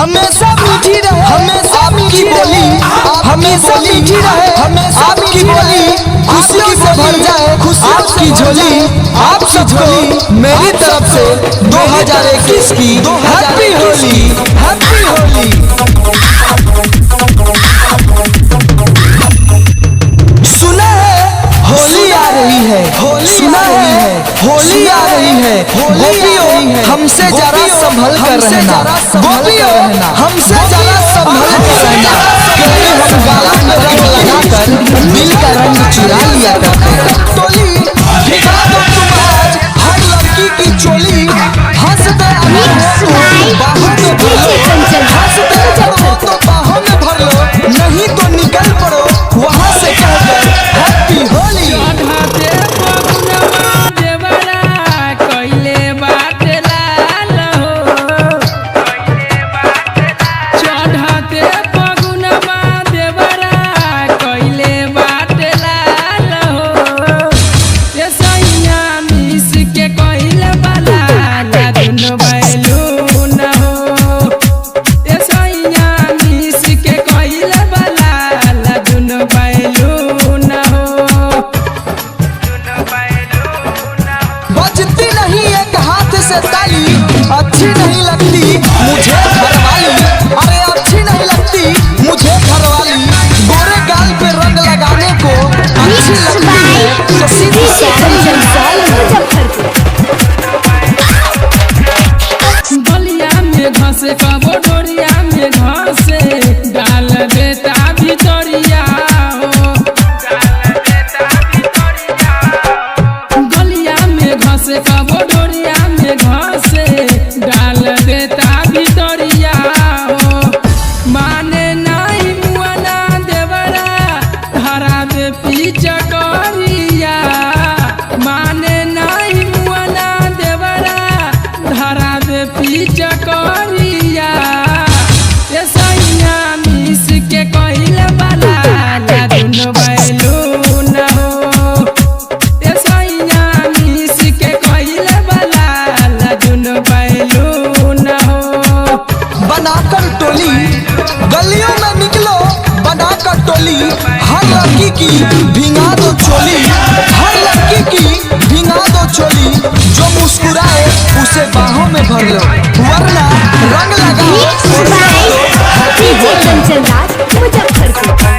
हमेशा मीठी रहे, हमेशा आपकी बोली हमेशा मीठी रहे, हमेशा आपकी बोली खुशियों से भर जाए, खुशियों की झोली। आप सबको मेरी तरफ से 2021 की हैप्पी होली, हैप्पी होली। सुना है होली आ रही है, सुना है होली आ रही है। गोपियों हमसे जरा संभल कर रहना, गोपियों हमसे जरा संभल कर रहना, क्योंकि हम गालों में रंग लगाकर दिल का रंग चुरा लिया करते हैं। टोली भिगा दो तुम आज हर लड़की की चोली, हंसते अगर हो तो बाहों में भर लो, हंसते अगर हो तो बाहों में भर लो, नहीं तो निकल पड़ो वहाँ से कहकर हैप्पी होली। ताली अच्छी नहीं लगती मुझे घरवाली, अरे अच्छी नहीं लगती मुझे घरवाली, गोरे गाल पे रंग लगाने को अच्छी लगती है तो सीधी बलिया में घसे कबो डोरिया में घसे डाल देता भितरिया हो, गलिया में घसे कबो डोरिया में घसे डाल देता भितरिया हो। माने नहीं मुआना देवरा धरा दे पीछा करिया, माने नहीं मुआना देवरा धरा दे पीछा करिया। ये सैया मिस के कइले वाला ला दुनो बैलू न हो, ये सैया मिस के कइले वाला ला दुनो बैलू न हो। बनाकर टोली गलियों में निकलो, बनाकर टोली हर लड़की की भिंगा दो चोली, हर लड़की की भिंगा दो चोली, जो मुस्कुराए उसे बाहों में भर लो, वरना रंग लगाओ और हैप्पी होली। मुजफ्फरपुर।